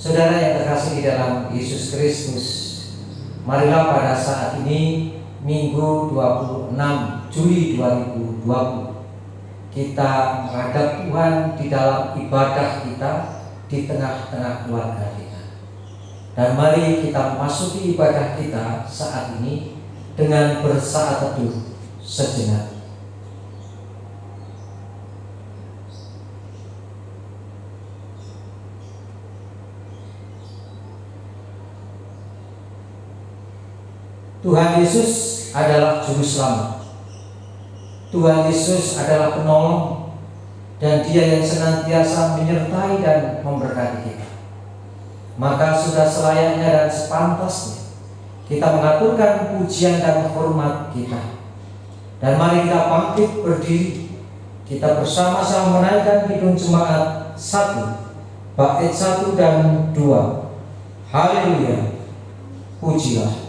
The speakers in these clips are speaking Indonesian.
Saudara yang terkasih di dalam Yesus Kristus, marilah pada saat ini Minggu 26 Juli 2020 kita menghadap Tuhan di dalam ibadah kita di tengah-tengah keluarga kita. Dan mari kita memasuki ibadah kita saat ini dengan bersaat teduh sejenak. Tuhan Yesus adalah Juru Selamat. Tuhan Yesus adalah penolong, dan Dia yang senantiasa menyertai dan memberkati kita. Maka sudah selayaknya dan sepantasnya kita mengaturkan pujian dan hormat kita. Dan mari kita bangkit berdiri, kita bersama-sama menaikkan kidung jemaat 1, bait 1 dan 2. Haleluya, pujilah.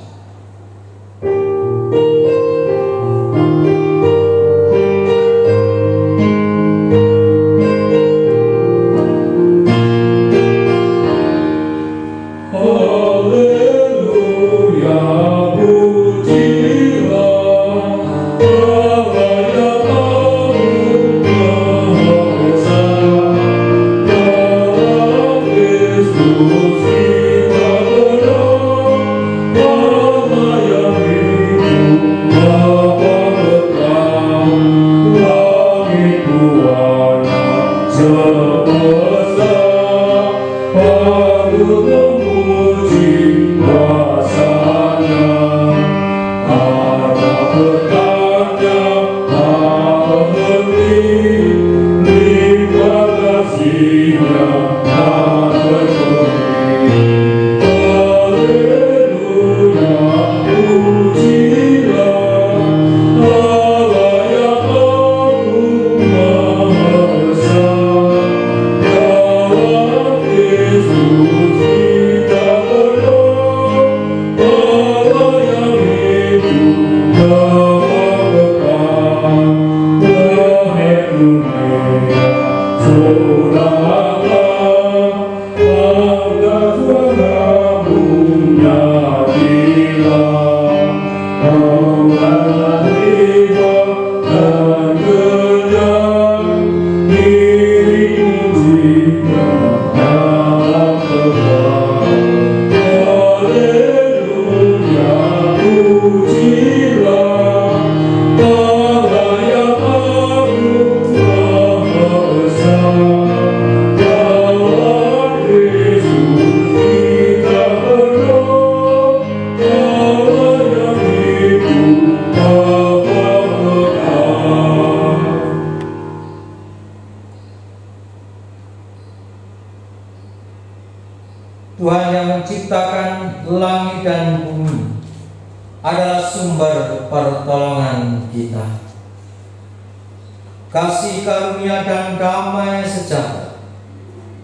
Tuhan yang menciptakan langit dan bumi adalah sumber pertolongan kita. Kasih karunia dan damai sejahtera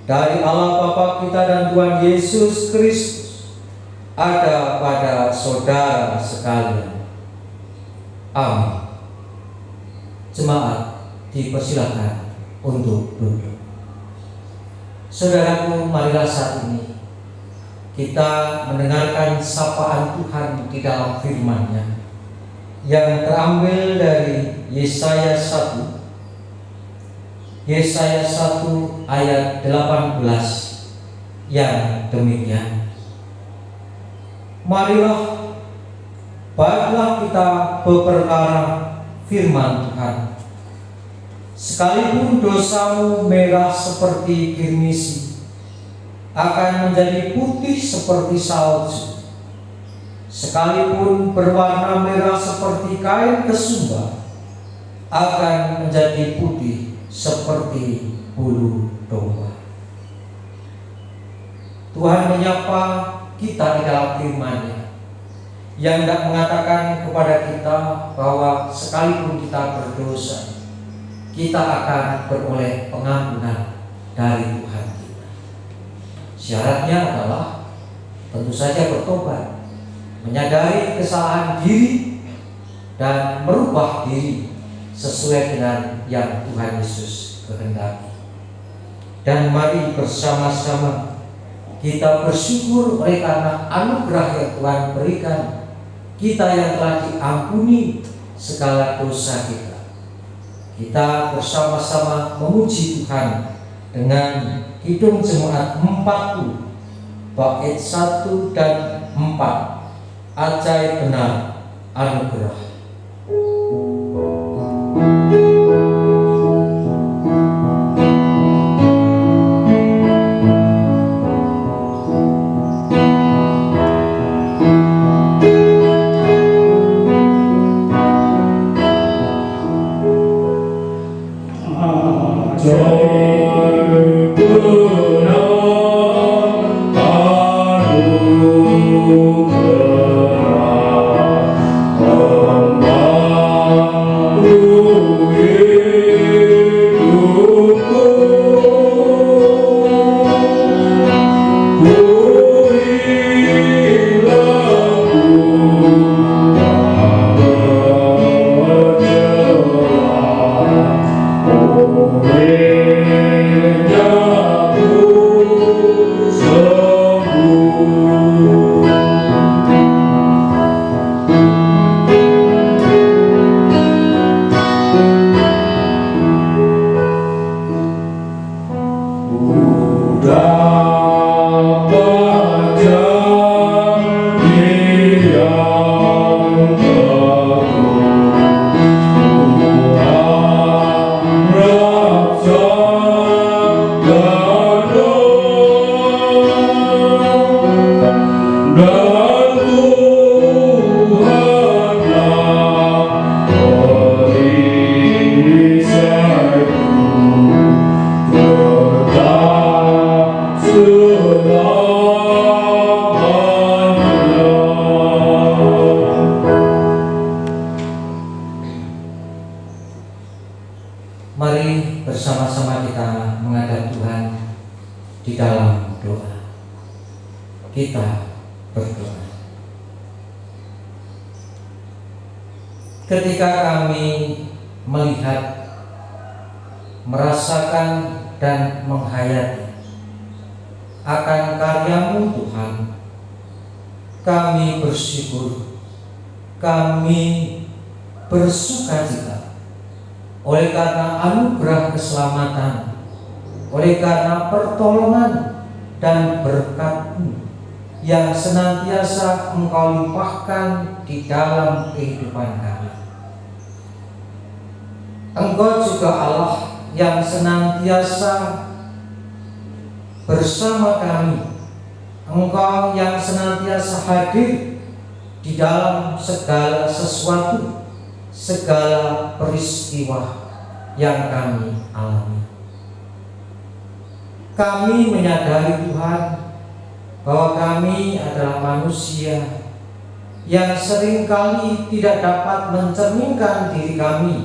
dari Allah Bapa kita dan Tuhan Yesus Kristus ada pada saudara sekalian. Amin. Jemaat dipersilakan untuk duduk. Saudaraku, marilah saat ini kita mendengarkan sapaan Tuhan di dalam firman-Nya yang terambil dari Yesaya 1 ayat 18 yang demikian. Marilah, baiklah kita berperkara firman Tuhan. Sekalipun dosamu merah seperti kirmisi, akan menjadi putih seperti salju. Sekalipun berwarna merah seperti kain kesumba, akan menjadi putih seperti bulu domba. Tuhan menyapa kita di dalam firman-Nya yang tidak mengatakan kepada kita bahwa sekalipun kita berdosa, kita akan beroleh pengampunan dari Tuhan kita. Syaratnya adalah tentu saja bertobat, menyadari kesalahan diri, dan merubah diri sesuai dengan yang Tuhan Yesus kehendaki. Dan mari bersama-sama Kita bersyukur oleh karena anugerah yang Tuhan berikan, kita yang telah diampuni segala dosa kita. Kita bersama-sama memuji Tuhan dengan Kidung Jemaat 40 bait 1 dan 4. Ajaib benar anugerah. Mari bersama-sama kita menghadap Tuhan di dalam doa. Kita berdoa. Ketika kami melihat, merasakan dan menghayati akan karya-Mu Tuhan, kami bersyukur, kami bersukacita oleh karena anugerah keselamatan, oleh karena pertolongan dan berkat-Mu yang senantiasa Engkau limpahkan di dalam kehidupan kami. Engkau juga Allah yang senantiasa bersama kami. Engkau yang senantiasa hadir di dalam segala sesuatu, segala peristiwa yang kami alami. Kami menyadari Tuhan bahwa kami adalah manusia yang seringkali tidak dapat mencerminkan diri kami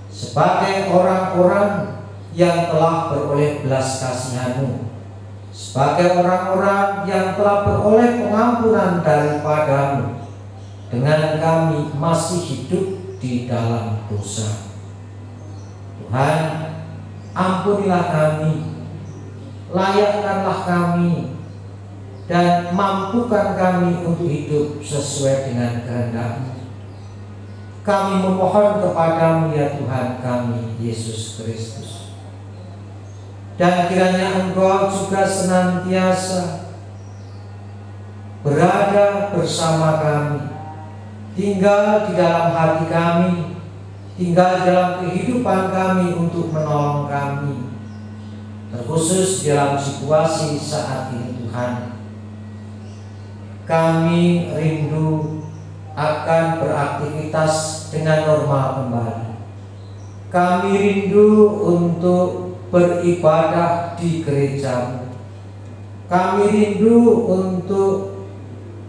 sebagai orang-orang yang telah beroleh belas kasihan-Mu, sebagai orang-orang yang telah beroleh pengampunan daripada-Mu, dengan kami masih hidup di dalam dosa. Tuhan, ampunilah kami, layakkanlah kami, dan mampukan kami untuk hidup sesuai dengan kehendak-Mu. Kami memohon kepada-Mu ya Tuhan kami, Yesus Kristus. Dan kiranya Engkau juga senantiasa berada bersama kami, tinggal di dalam hati kami, tinggal dalam kehidupan kami untuk menolong kami, terkhusus dalam situasi saat ini Tuhan. Kami rindu akan beraktivitas dengan normal kembali. Kami rindu untuk beribadah di gereja-Mu. Kami rindu untuk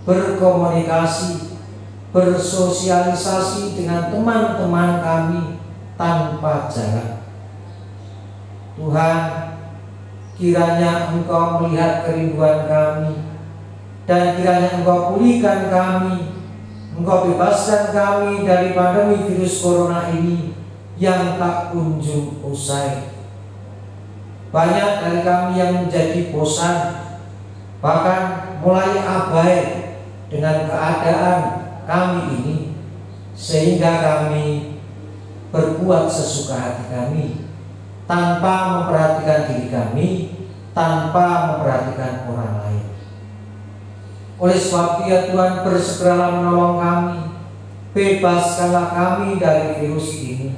berkomunikasi, bersosialisasi dengan teman-teman kami tanpa jarak. Tuhan, kiranya Engkau melihat kerinduan kami, dan kiranya Engkau pulihkan kami, Engkau bebaskan kami dari pandemi virus corona ini yang tak kunjung usai. Banyak dari kami yang menjadi bosan, bahkan mulai abai dengan keadaan kami ini, sehingga kami berbuat sesuka hati kami tanpa memperhatikan diri kami, tanpa memperhatikan orang lain. Oleh sebab itu ya Tuhan, bersegeralah menolong kami, bebaskanlah kami dari virus ini.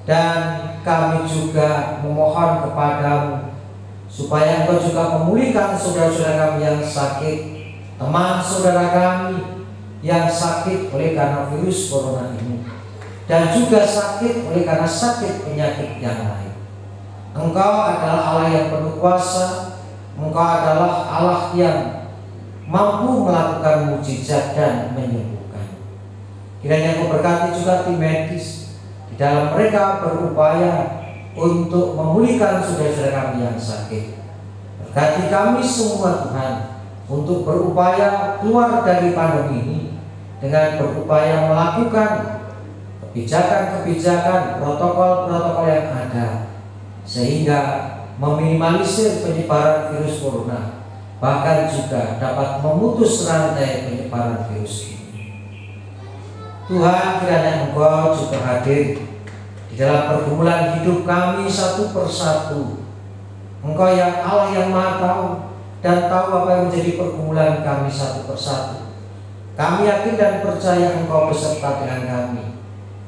Dan kami juga memohon kepadamu supaya Engkau juga memulihkan saudara-saudara kami yang sakit, teman saudara kami yang sakit oleh karena virus corona ini, dan juga sakit oleh karena sakit penyakit yang lain. Engkau adalah Allah yang penuh kuasa, Engkau adalah Allah yang mampu melakukan mukjizat dan menyembuhkan. Kiranya Engkau berkati juga tim medis di dalam mereka berupaya untuk memulihkan saudara-saudara kami yang sakit. Berkati kami semua Tuhan untuk berupaya keluar dari pandemi ini dengan berupaya melakukan kebijakan-kebijakan, protokol-protokol yang ada, sehingga meminimalisir penyebaran virus corona, bahkan juga dapat memutus rantai penyebaran virus ini. Tuhan, kiranya Engkau juga hadir di dalam pergumulan hidup kami satu persatu. Engkau yang Allah yang Maha Tahu dan tahu apa yang menjadi pergumulan kami satu persatu. Kami yakin dan percaya Engkau beserta dengan kami.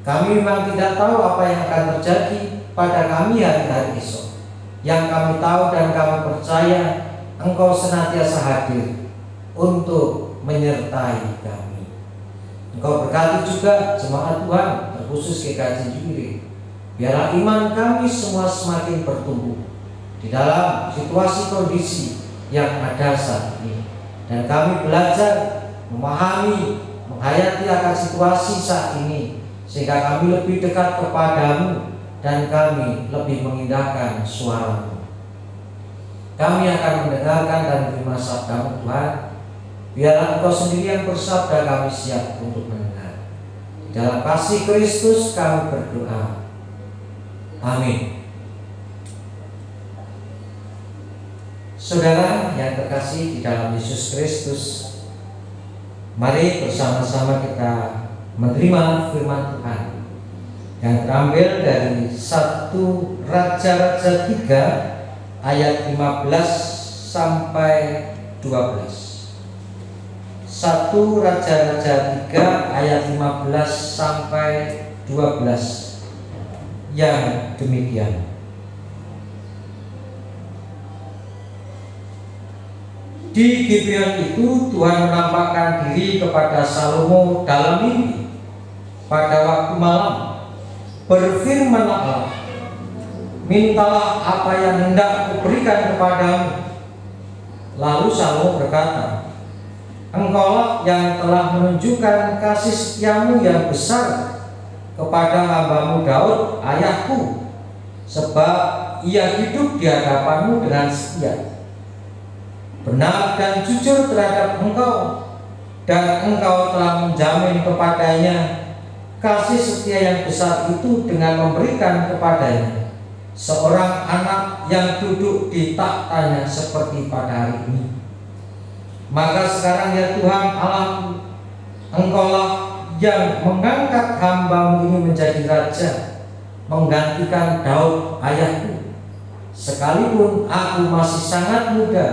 Kami memang tidak tahu apa yang akan terjadi pada kami hari-hari esok. Yang kami tahu dan kami percaya Engkau senantiasa hadir untuk menyertai kami. Engkau berkati juga jemaat Tuhan, terkhusus GKJ Jubilee. Biarlah iman kami semua semakin bertumbuh di dalam situasi kondisi yang ada saat ini, dan kami belajar memahami, menghayati akan situasi saat ini, sehingga kami lebih dekat kepadamu dan kami lebih mengindahkan suara-Mu. Kami akan mendengarkan dan menerima sabda-Mu Tuhan. Biarlah Engkau sendiri yang bersabda, kami siap untuk mendengar. Di dalam kasih Kristus kami berdoa. Amin. Saudara yang terkasih di dalam Yesus Kristus, mari bersama-sama kita menerima firman Tuhan yang terambil dari 1 Raja-Raja 3 ayat 15 sampai 12. 1 Raja-Raja 3 ayat 15 sampai 12 yang demikian. Di Gibeon itu Tuhan menampakkan diri kepada Salomo dalam mimpi pada waktu malam. Berfirmanlah Allah, mintalah apa yang hendak kuberikan kepadamu. Lalu Salomo berkata, Engkaulah yang telah menunjukkan kasih setiamu yang besar kepada hamba-Mu Daud ayahku, sebab ia hidup di hadapanmu dengan setia, benar dan jujur terhadap engkau, dan engkau telah menjamin kepadanya kasih setia yang besar itu dengan memberikan kepadanya seorang anak yang duduk di tahtanya seperti pada hari ini. Maka sekarang ya Tuhan Allahku, Engkaulah yang mengangkat hamba-Mu ini menjadi raja, menggantikan Daud ayahku, sekalipun aku masih sangat muda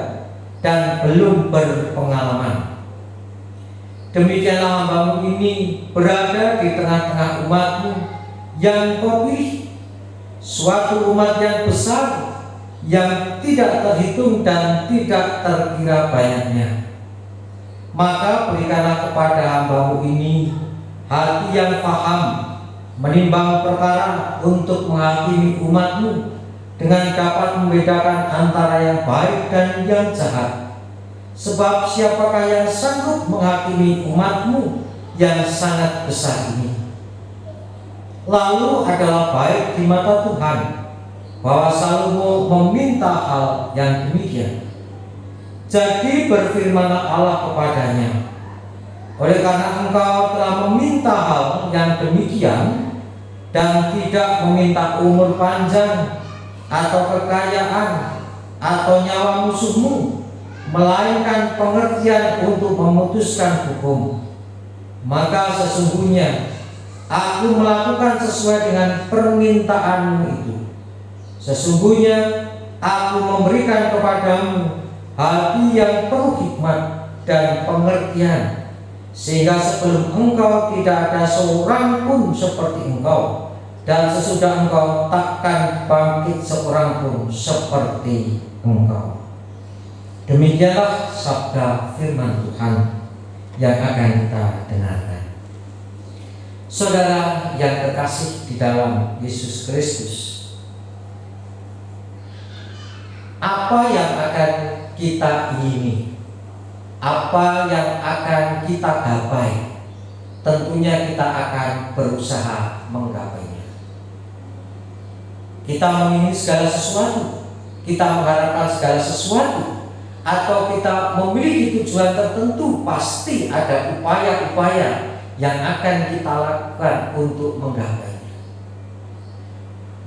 dan belum berpengalaman. Demikianlah hamba-Mu ini berada di tengah-tengah umat-Mu yang Kau pilih, suatu umat yang besar yang tidak terhitung dan tidak terkira banyaknya. Maka berikanlah kepada hamba-Mu ini hati yang paham menimbang perkara untuk menghakimi umat-Mu, dengan dapat membedakan antara yang baik dan yang jahat. Sebab siapakah yang sanggup menghakimi umat-Mu yang sangat besar ini? Lalu adalah baik di mata Tuhan bahwa Salomo meminta hal yang demikian. Jadi berfirmanlah Allah kepadanya, oleh karena engkau telah meminta hal yang demikian dan tidak meminta umur panjang atau kekayaan atau nyawa musuhmu, melainkan pengertian untuk memutuskan hukum. Maka sesungguhnya aku melakukan sesuai dengan permintaanmu itu. Sesungguhnya aku memberikan kepadamu hati yang penuh hikmat dan pengertian, sehingga sebelum engkau tidak ada seorang pun seperti engkau, dan sesudah engkau takkan bangkit seorang pun seperti engkau. Demikianlah sabda firman Tuhan yang akan kita dengarkan. Saudara yang terkasih di dalam Yesus Kristus, apa yang akan kita ingini, apa yang akan kita gapai, tentunya kita akan berusaha menggapainya. Kita mengingini segala sesuatu, kita mengharapkan segala sesuatu, atau kita memiliki tujuan tertentu, pasti ada upaya-upaya yang akan kita lakukan untuk menggapainya.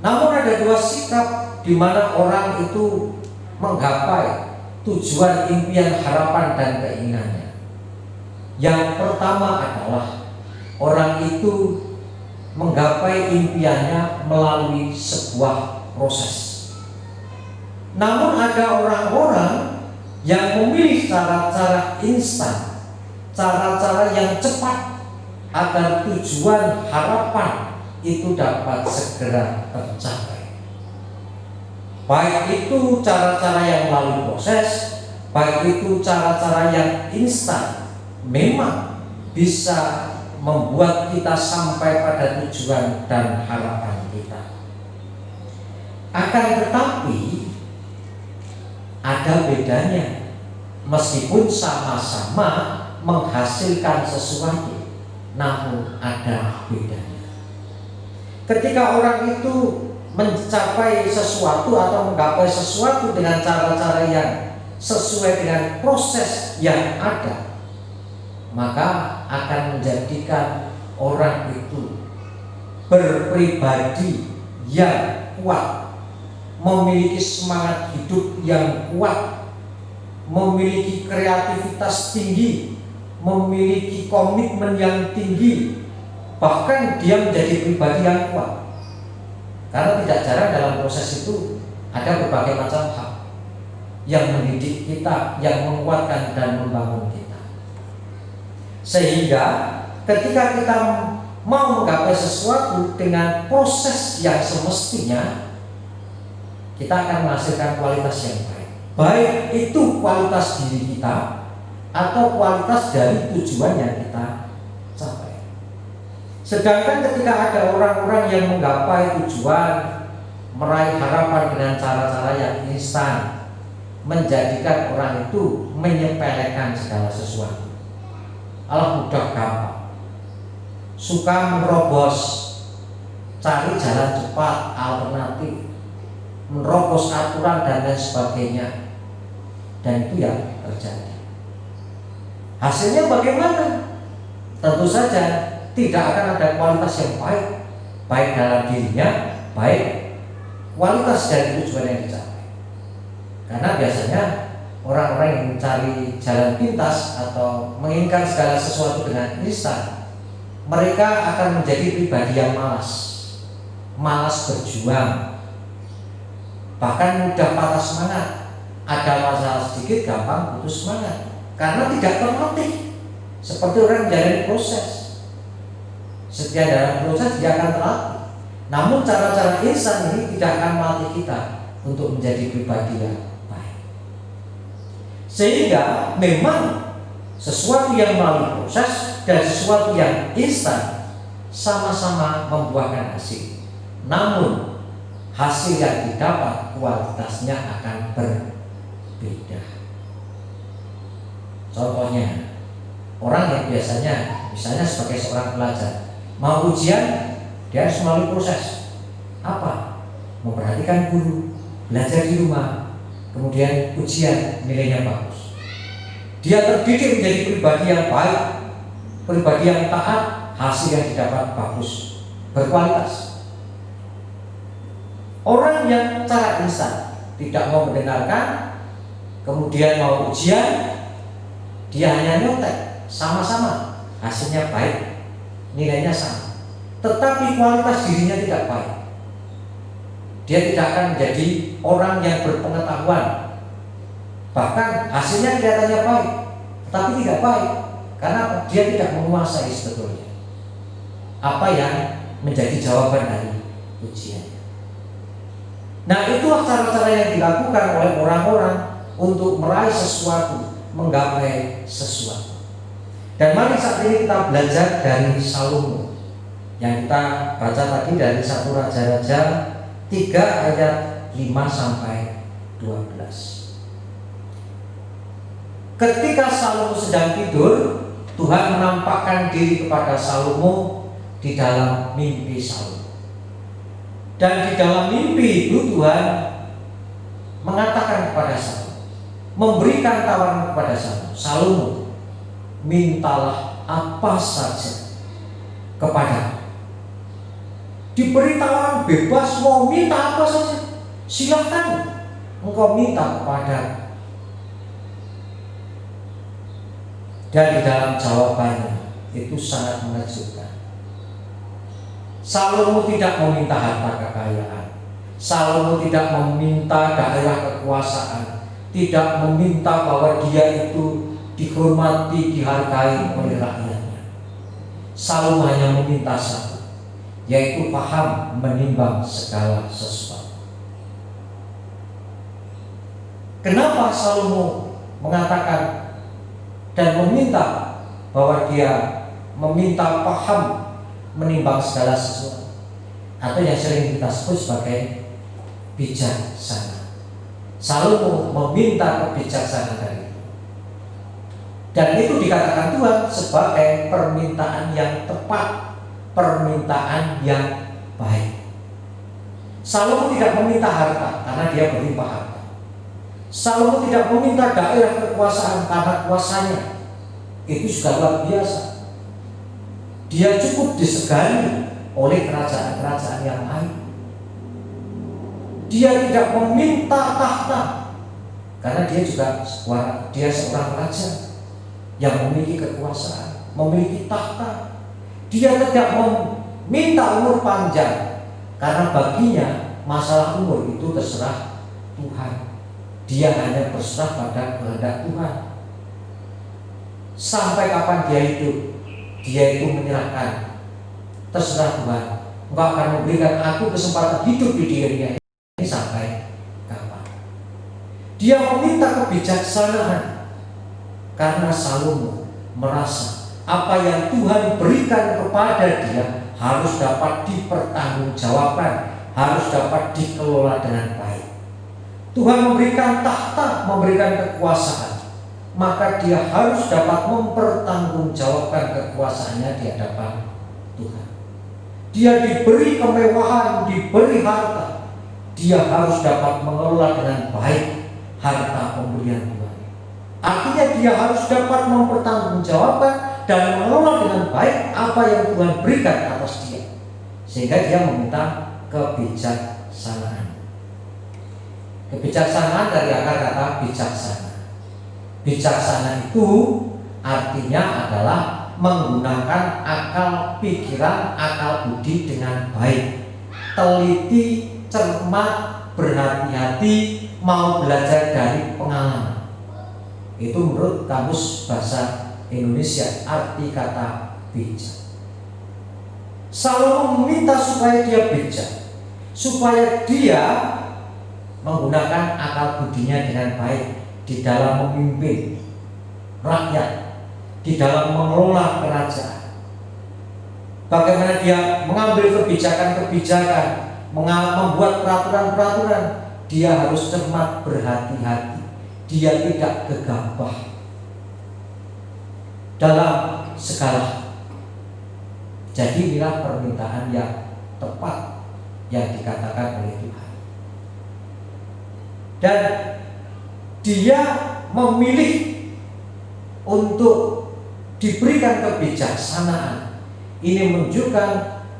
Namun ada dua sikap di mana orang itu menggapai tujuan, impian, harapan, dan keinginannya. Yang pertama adalah orang itu menggapai impiannya melalui sebuah proses. Namun ada orang-orang yang memilih cara-cara instan, cara-cara yang cepat agar tujuan harapan itu dapat segera tercapai. Baik itu cara-cara yang melalui proses, baik itu cara-cara yang instan, memang bisa membuat kita sampai pada tujuan dan harapan kita. Akan tetapi ada bedanya, meskipun sama-sama menghasilkan sesuatu, namun ada bedanya. Ketika orang itu mencapai sesuatu atau menggapai sesuatu dengan cara-cara yang sesuai dengan proses yang ada, maka akan menjadikan orang itu berpribadi yang kuat, memiliki semangat hidup yang kuat, memiliki kreativitas tinggi, memiliki komitmen yang tinggi, bahkan dia menjadi pribadi yang kuat. Karena tidak jarang dalam proses itu ada berbagai macam hal yang mendidik kita, yang menguatkan dan membangun kita. Sehingga ketika kita mau menggapai sesuatu dengan proses yang semestinya, kita akan menghasilkan kualitas yang baik. Baik itu kualitas diri kita atau kualitas dari tujuan yang kita capai. Sedangkan ketika ada orang-orang yang menggapai tujuan, meraih harapan dengan cara-cara yang instan, menjadikan orang itu menyepelekan segala sesuatu. Allah mudah gampang, suka menerobos, cari jalan cepat, alternatif, menerobos aturan dan lain sebagainya, dan itu yang terjadi. Hasilnya bagaimana? Tentu saja tidak akan ada kualitas yang baik, baik dalam dirinya, baik kualitas dari tujuan yang dicapai. Karena biasanya orang-orang yang mencari jalan pintas atau menginginkan segala sesuatu dengan instan, mereka akan menjadi pribadi yang malas berjuang, bahkan mudah patah semangat. Ada masalah sedikit gampang putus semangat karena tidak terlatih. Seperti orang menjalani proses, setiap dalam proses dia akan terlatih. Namun cara-cara instan ini tidak akan melatih kita untuk menjadi pribadi yang baik. Sehingga memang sesuatu yang melalui proses dan sesuatu yang instan sama-sama membuahkan hasil. Namun hasil yang didapat kualitasnya akan berbeda. Contohnya, orang yang biasanya misalnya sebagai seorang pelajar mau ujian, dia harus melalui proses. Apa? Memperhatikan guru, belajar di rumah, kemudian ujian nilainya bagus. Dia terdidik menjadi pribadi yang baik, pribadi yang taat, hasil yang didapat bagus, berkualitas. Orang yang cara instan tidak mau mendengarkan, kemudian mau ujian, dia hanya nyontek, sama-sama hasilnya baik, nilainya sama, tetapi kualitas dirinya tidak baik. Dia tidak akan menjadi orang yang berpengetahuan, bahkan hasilnya kelihatannya baik, tetapi tidak baik, karena dia tidak menguasai sebetulnya apa yang menjadi jawaban dari ujian. Nah, itulah cara-cara yang dilakukan oleh orang-orang untuk meraih sesuatu, menggapai sesuatu. Dan mari saat ini kita belajar dari Salomo yang kita baca tadi dari 1 Raja-Raja 3 ayat 5 sampai 12. Ketika Salomo sedang tidur, Tuhan menampakkan diri kepada Salomo di dalam mimpi Salomo. Dan di dalam mimpi itu Tuhan mengatakan kepada Salomo, memberikan tawaran kepada Salomo, Salomo, mintalah apa saja kepada. Diberi tawaran bebas, mau minta apa saja, silahkan engkau minta kepada. Dan di dalam jawabannya itu sangat mengejutkan. Salomo tidak meminta harta kekayaan, Salomo tidak meminta daerah kekuasaan, tidak meminta bahwa dia itu dihormati, dihargai oleh rakyatnya. Salomo hanya meminta satu, yaitu paham menimbang segala sesuatu. Kenapa Salomo mengatakan dan meminta bahwa dia meminta paham menimbang segala sesuatu, atau yang sering kita sebut sebagai bijaksana? Salomo meminta kebijaksanaan dari itu, dan itu dikatakan Tuhan sebagai permintaan yang tepat, permintaan yang baik. Salomo tidak meminta harta karena dia berlimpah harta. Salomo tidak meminta daerah kekuasaan karena kuasanya itu sudah luar biasa. Dia cukup disegani oleh kerajaan-kerajaan yang lain. Dia tidak meminta tahta karena dia seorang raja yang memiliki kekuasaan, memiliki tahta. Dia tidak meminta umur panjang karena baginya masalah umur itu terserah Tuhan. Dia hanya berserah pada kehendak Tuhan. Sampai kapan dia hidup, dia itu menyerahkan, terserah Tuhan, engkau akan memberikan aku kesempatan hidup di dirinya ini sampai kapan. Dia meminta kebijaksanaan karena Salomo merasa apa yang Tuhan berikan kepada dia harus dapat dipertanggungjawabkan, harus dapat dikelola dengan baik. Tuhan memberikan tahta, memberikan kekuasaan, maka dia harus dapat mempertanggungjawabkan kekuasaannya di hadapan Tuhan. Dia diberi kemewahan, diberi harta, dia harus dapat mengelola dengan baik harta pemberian Tuhan. Artinya dia harus dapat mempertanggungjawabkan dan mengelola dengan baik apa yang Tuhan berikan atas dia, sehingga dia meminta kebijaksanaan. Kebijaksanaan dari akar kata bijaksana. Bijaksana itu artinya adalah menggunakan akal pikiran, akal budi dengan baik, teliti, cermat, berhati-hati, mau belajar dari pengalaman. Itu menurut Kamus Bahasa Indonesia arti kata bijak. Salomo meminta supaya dia bijak, supaya dia menggunakan akal budinya dengan baik di dalam memimpin rakyat, di dalam mengelola kerajaan. Bagaimana dia mengambil kebijakan-kebijakan, membuat peraturan-peraturan, dia harus cermat, berhati-hati, dia tidak gegabah dalam segala. Jadi inilah permintaan yang tepat yang dikatakan oleh Tuhan. Dan dia memilih untuk diberikan kebijaksanaan. Ini menunjukkan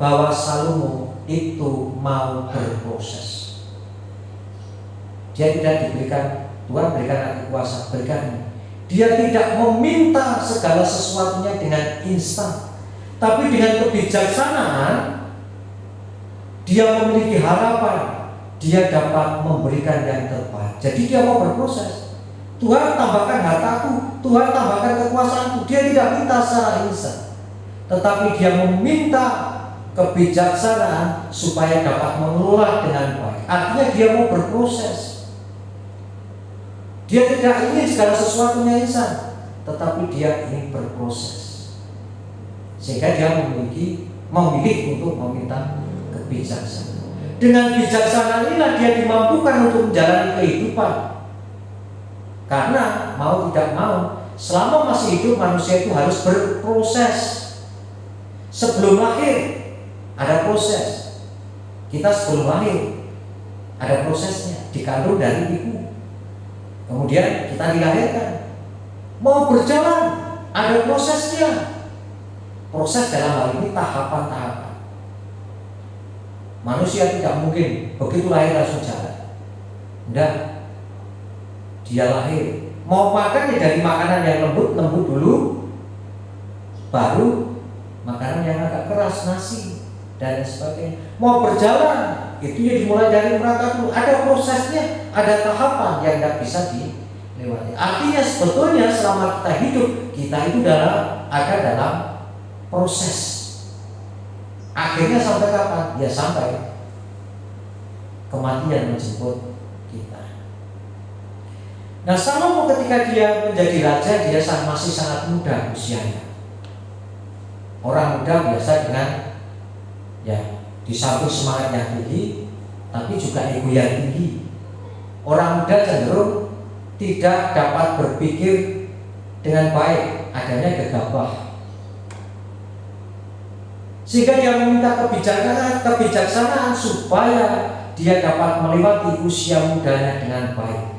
bahwa Salomo itu mau berproses. Dia tidak diberikan Tuhan berikan aku kuasa, berikan. Dia tidak meminta segala sesuatunya dengan instan, tapi dengan kebijaksanaan dia memiliki harapan, dia dapat memberikan yang terbaik. Jadi dia mau berproses. Tuhan tambahkan hartaku, Tuhan tambahkan kekuasaanku. Dia tidak minta secara instan, tetapi dia meminta kebijaksanaan supaya dapat mengelola dengan baik. Artinya dia mau berproses. Dia tidak ingin segala sesuatunya instan, tetapi dia ingin berproses. Sehingga dia memilih untuk meminta kebijaksanaan. Dengan bijaksana inilah dia dimampukan untuk menjalani kehidupan. Karena mau tidak mau, selama masih hidup manusia itu harus berproses. Sebelum lahir ada proses. Kita sebelum lahir ada prosesnya, dikandung dari ibu. Kemudian kita dilahirkan. Mau berjalan ada prosesnya. Proses dalam hal ini tahapan-tahapan. Manusia tidak mungkin begitu lahir langsung jalan. Tidak. Dia lahir, mau makan ya dari makanan yang lembut dulu, baru makanan yang agak keras, nasi dan sebagainya. Mau berjalan, itu ya dimulai dari merangkak dulu. Ada prosesnya, ada tahapan yang tidak bisa dilewati. Artinya sebetulnya selama kita hidup, kita itu ada dalam proses. Akhirnya sampai kapan? Ya sampai kematian menjemput kita. Nah, Salomo ketika dia menjadi raja, dia masih sangat muda usianya. Orang muda biasa dengan di samping semangat yang tinggi, tapi juga ego yang tinggi. Orang muda cenderung tidak dapat berpikir dengan baik, adanya gegabah. Sehingga dia meminta kebijaksanaan supaya dia dapat melewati usia mudanya dengan baik.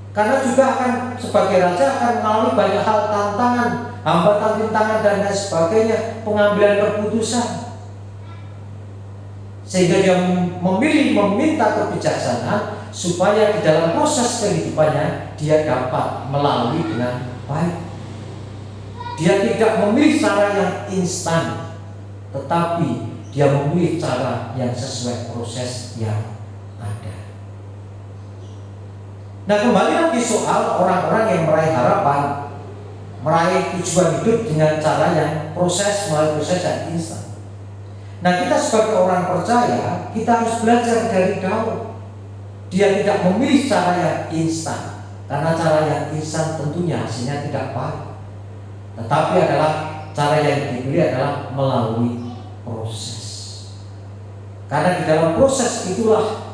Karena juga akan sebagai raja akan mengalami banyak hal, tantangan, hambatan, rintangan dan lain sebagainya, pengambilan keputusan. Sehingga dia memilih meminta kebijaksanaan supaya di dalam proses kehidupannya dia dapat melalui dengan baik. Dia tidak memilih cara yang instan, tetapi dia memilih cara yang sesuai proses yang ada. Nah, kembali lagi soal orang-orang yang meraih harapan, meraih tujuan hidup dengan cara yang melalui proses yang instan. Nah, kita sebagai orang percaya, kita harus belajar dari Daud. Dia tidak memilih cara yang instan, karena cara yang instan tentunya hasilnya tidak baik. Tetapi adalah cara yang dipilih adalah melalui proses. Karena di dalam proses itulah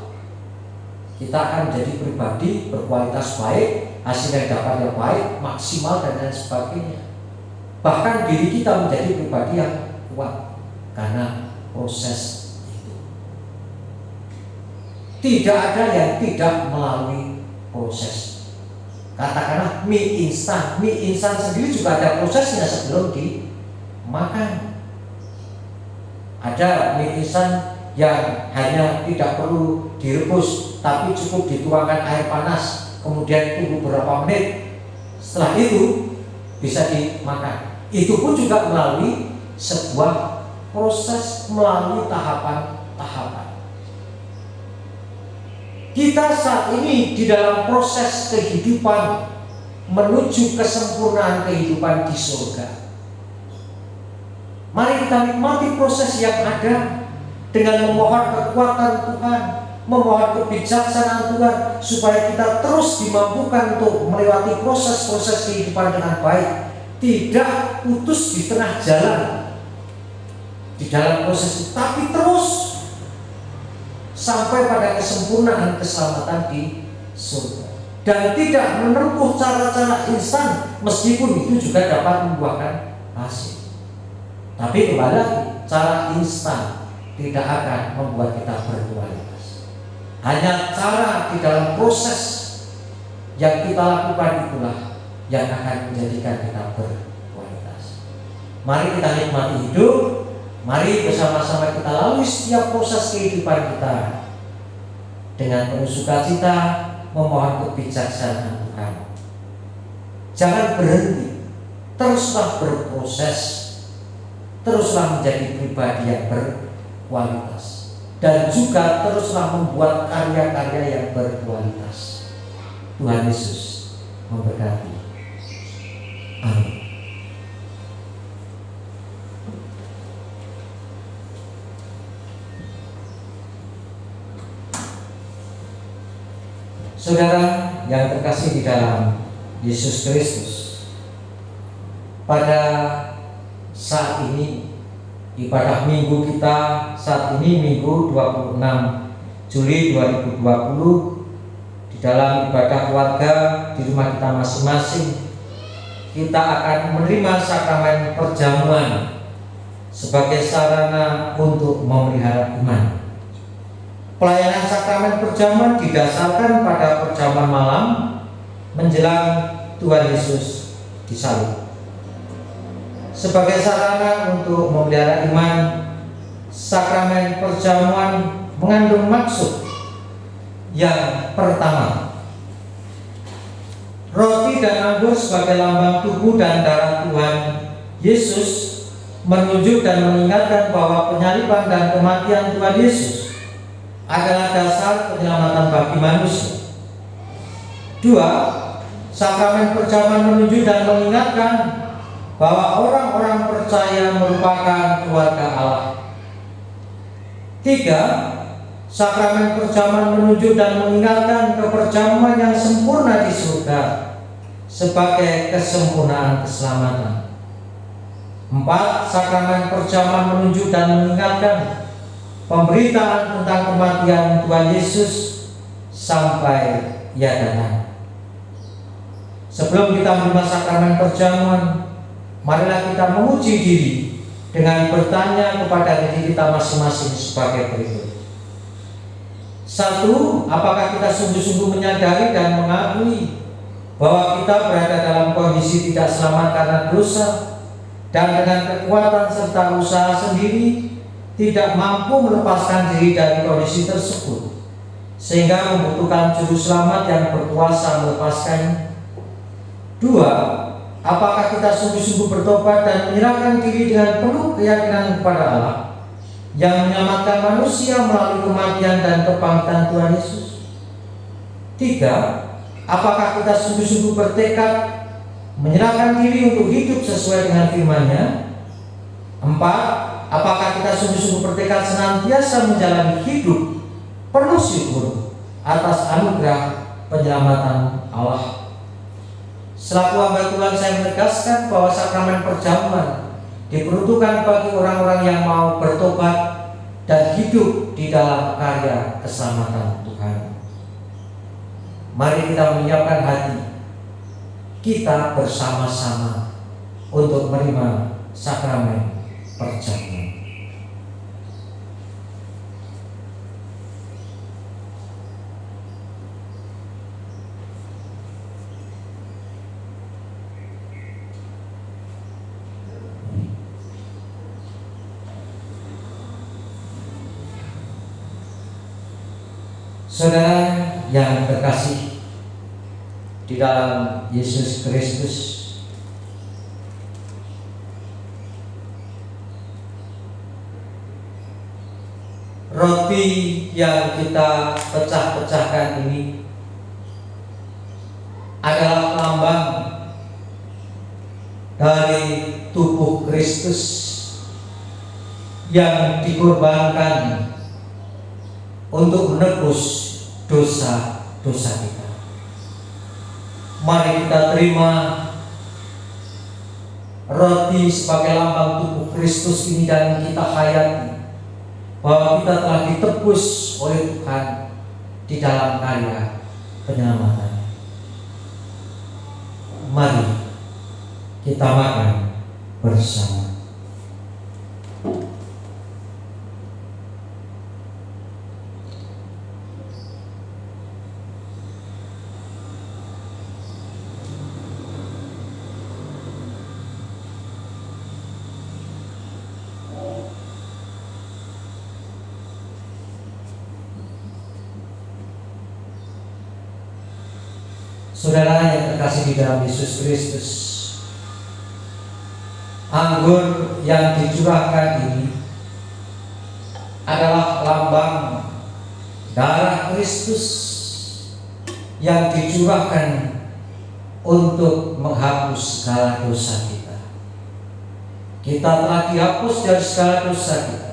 kita akan menjadi pribadi berkualitas baik, hasil yang dapat yang baik, maksimal dan lain sebagainya. Bahkan diri kita menjadi pribadi yang kuat karena proses itu. Tidak ada yang tidak melalui proses. Katakanlah mie instan sendiri juga ada prosesnya sebelum dimakan. Ada mie instan yang hanya tidak perlu direbus, tapi cukup dituangkan air panas, kemudian tunggu beberapa menit, setelah itu bisa dimakan. Itu pun juga melalui sebuah proses, melalui tahapan-tahapan. Kita saat ini di dalam proses kehidupan menuju kesempurnaan kehidupan di surga. Mari kita nikmati proses yang ada dengan memohon kekuatan Tuhan, memohon kebijaksanaan Tuhan, supaya kita terus dimampukan untuk melewati proses-proses kehidupan dengan baik, tidak putus di tengah jalan di dalam proses itu, tapi terus sampai pada kesempurnaan keselamatan di surga, dan tidak menempuh cara-cara instan meskipun itu juga dapat membuahkan hasil. Tapi kembali lagi, cara instan tidak akan membuat kita berkualitas. Hanya cara di dalam proses yang kita lakukan itulah yang akan menjadikan kita berkualitas. Mari kita nikmati hidup. Mari bersama-sama kita lalui setiap proses kehidupan kita dengan penuh sukacita, memohon kebijaksanaan Tuhan. Jangan berhenti, teruslah berproses, teruslah menjadi pribadi yang berkualitas, dan juga teruslah membuat karya-karya yang berkualitas. Tuhan Yesus memberkati. Amin. Saudara yang terkasih di dalam Yesus Kristus, pada saat ini ibadah minggu kita saat ini Minggu 26 Juli 2020, di dalam ibadah keluarga di rumah kita masing-masing, kita akan menerima sakramen perjamuan sebagai sarana untuk memelihara iman. Pelayanan sakramen perjamuan didasarkan pada perjamuan malam menjelang Tuhan Yesus disalib. Sebagai sarana untuk memelihara iman, sakramen perjamuan mengandung maksud. Yang pertama, roti dan anggur sebagai lambang tubuh dan darah Tuhan Yesus menunjuk dan mengingatkan bahwa penyaliban dan kematian Tuhan Yesus adalah dasar penyelamatan bagi manusia. Dua, sakramen perjamuan menunjuk dan mengingatkan bahwa orang-orang percaya merupakan keluarga Allah. Tiga, sakramen perjamuan menunjuk dan mengingatkan keperjamuan yang sempurna di surga sebagai kesempurnaan keselamatan. Empat, sakramen perjamuan menunjuk dan mengingatkan pemberitaan tentang kematian Tuhan Yesus sampai Ia datang. Sebelum kita menerima sakramen perjamuan, marilah kita menguji diri dengan bertanya kepada diri kita masing-masing sebagai berikut. Satu, apakah kita sungguh-sungguh menyadari dan mengakui bahwa kita berada dalam kondisi tidak selamat karena dosa, dan dengan kekuatan serta usaha sendiri tidak mampu melepaskan diri dari kondisi tersebut, sehingga membutuhkan juru selamat yang berkuasa melepaskannya. Dua, apakah kita sungguh-sungguh bertobat dan menyerahkan diri dengan penuh keyakinan kepada Allah yang menyelamatkan manusia melalui kematian dan kebangkitan Tuhan Yesus? Tiga, apakah kita sungguh-sungguh bertekad menyerahkan diri untuk hidup sesuai dengan firman-Nya? Empat, apakah kita sungguh-sungguh bertekad senantiasa menjalani hidup penuh syukur atas anugerah penyelamatan Allah? Selaku hamba Tuhan, saya menegaskan bahwa sakramen perjamuan diperuntukkan bagi orang-orang yang mau bertobat dan hidup di dalam karya keselamatan Tuhan. Mari kita menyiapkan hati kita bersama-sama untuk menerima sakramen perjamuan. Saudara yang terkasih di dalam Yesus Kristus, roti yang kita pecah-pecahkan ini adalah lambang dari tubuh Kristus yang dikorbankan untuk menebus dosa-dosa kita. Mari kita terima roti sebagai lambang tubuh Kristus ini dan kita hayati bahwa kita telah ditebus oleh Tuhan di dalam karya penyelamatan. Mari kita makan bersama. Saudara yang terkasih di dalam Yesus Kristus, anggur yang dicurahkan ini adalah lambang darah Kristus yang dicurahkan untuk menghapus segala dosa kita. Kita telah dihapus dari segala dosa kita.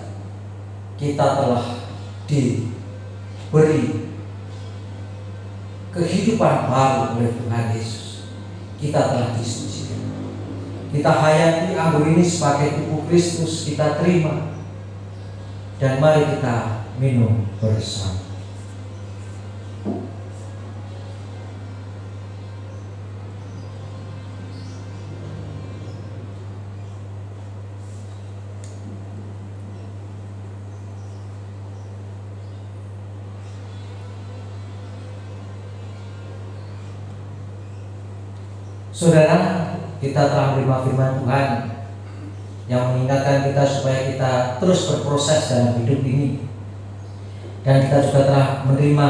Kita telah diberi kehidupan baru oleh Tuhan Yesus. Kita telah disucikan. Kita hayati anggur ini sebagai tubuh Kristus, kita terima. Dan mari kita minum bersama. Saudara, kita telah menerima firman Tuhan yang mengingatkan kita supaya kita terus berproses dalam hidup ini. Dan kita juga telah menerima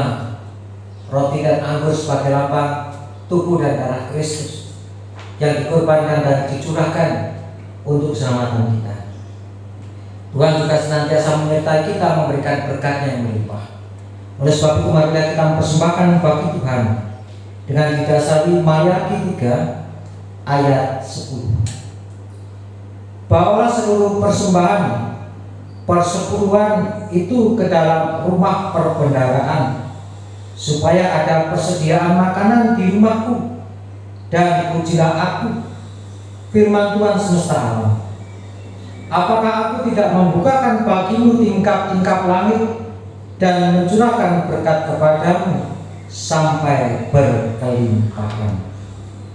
roti dan anggur sebagai lambang tubuh dan darah Kristus yang dikorbankan dan dicurahkan untuk keselamatan kita. Tuhan juga senantiasa menyertai kita, memberikan berkat yang melimpah. Oleh sebab itu marilah kita mempersembahkan bagi Tuhan dengan didasari Maliaki 3 ayat 10. Bawalah seluruh persembahan persepuluhan itu ke dalam rumah perbendaharaan, supaya ada persediaan makanan di rumahku, dan dipujilah aku, firman Tuhan semesta alam. Apakah aku tidak membukakan bagimu tingkap-tingkap langit dan mencurahkan berkat kepadamu sampai berkelimpahan?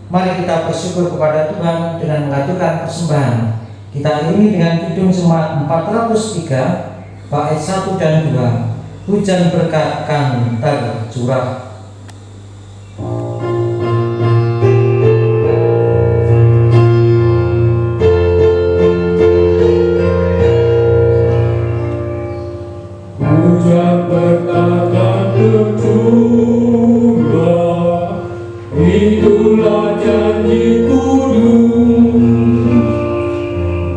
Mari kita bersyukur kepada Tuhan dengan mengaturkan persembahan kita ini dengan Kidung Jemaat 403 bait 1 dan 2. Hujan berkat kan tercurah. Hujan berkat kan tercurah, itulah janji kudus,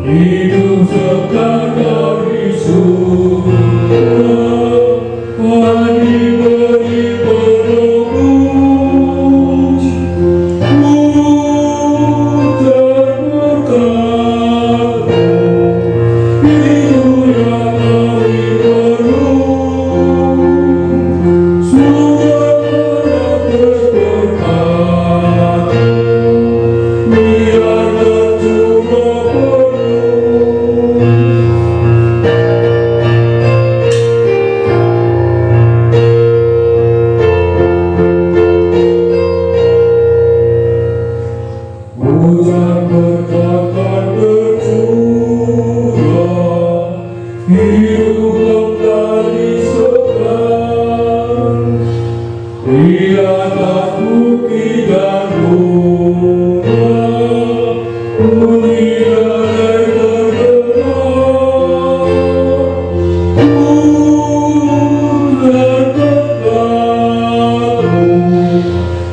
hidup segar dari surga, diberi penebus. Hujan berkat, itu yang kami perlu. Suara berkat, biar tercurah penuh. Hujan berkat kan tercurah, hidup kembali segar, di atas bukit dan gunung, bunyi badai terdengar. Hujan berkat-Mu,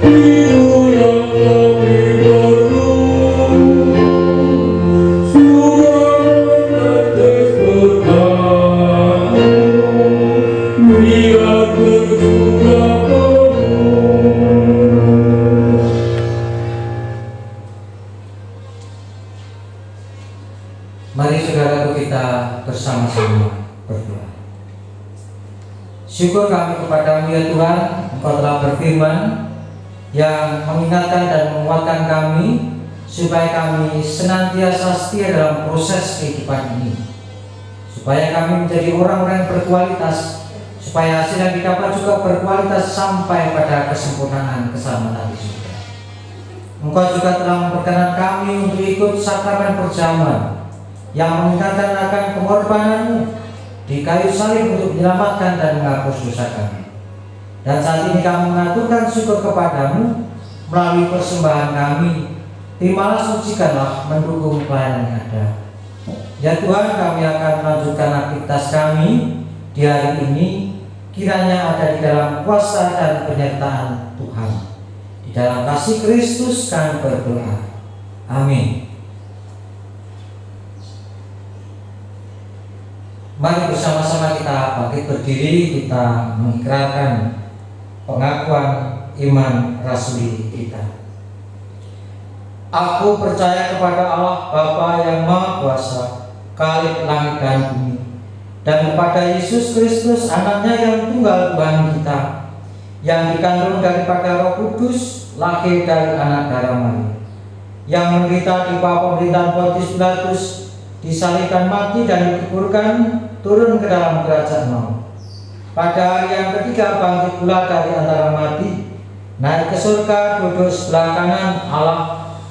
itu yang kami perlu. Suara tetes berkat-Mu, biar tercurah penuh. Mari saudaraku kita bersama-sama berdoa. Syukur kami kepadamu ya Tuhan, Engkau telah berfirman yang mengingatkan dan menguatkan kami supaya kami senantiasa setia dalam proses kehidupan ini, supaya kami menjadi orang-orang yang berkualitas, supaya hasil yang didapat juga berkualitas sampai pada kesempurnaan keselamatan di surga. Engkau juga telah memperkenan kami untuk ikut sakramen perjamuan yang mengingatkan akan pengorbanan-Mu di kayu salib untuk menyelamatkan dan menghapus dosa kami. Dan saat ini kami mengaturkan syukur kepadamu melalui persembahan kami. Terimalah, sucikanlah, mendukung pelayanan yang ada. Ya Tuhan, kami akan melanjutkan aktivitas kami di hari ini, kiranya ada di dalam kuasa dan penyertaan Tuhan. Di Di dalam kasih Kristus kami berdoa. Amin. Mari bersama-sama kita bangkit berdiri, kita mengikrarkan pengakuan iman rasuli kita. Aku percaya kepada Allah Bapa yang Maha Kuasa, Khalik langit dan bumi, dan kepada Yesus Kristus anaknya yang tunggal Tuhan kita, yang dikandung daripada Roh Kudus, lahir dari anak darah Maria, yang menderita di bawah pemerintahan Pontius Pilatus, disalibkan, mati dan dikuburkan, turun ke dalam kerajaan maut. Pada hari yang ketiga bangkit pula dari antara mati, naik ke surga, duduk sebelah kanan Allah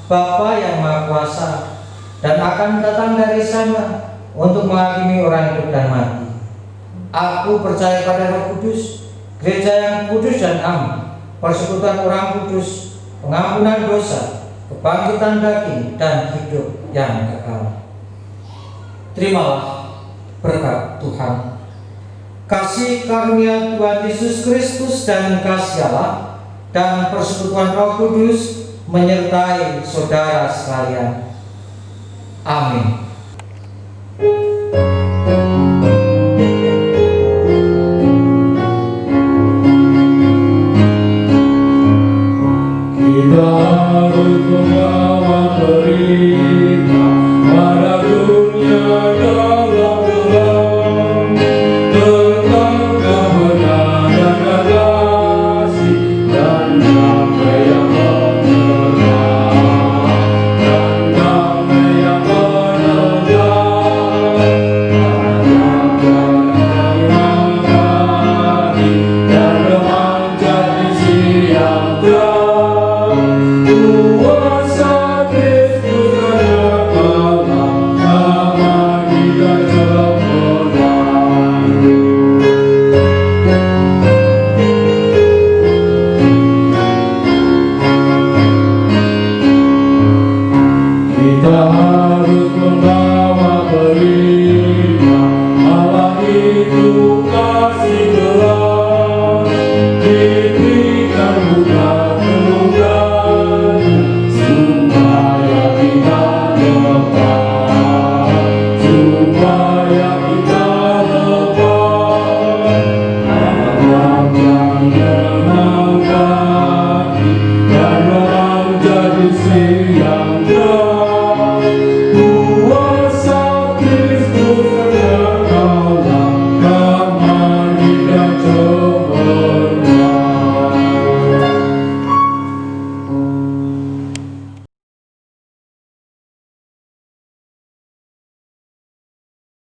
Bapa yang Maha Kuasa, dan akan datang dari sana untuk menghakimi orang hidup dan mati. Aku percaya pada Roh Kudus, gereja yang kudus dan am, persekutuan orang kudus, pengampunan dosa, kebangkitan daging, dan hidup yang kekal. Terimalah berkat Tuhan. Kasih karunia Tuhan Yesus Kristus dan kasih Allah dan persekutuan Roh Kudus menyertai saudara sekalian. Amin.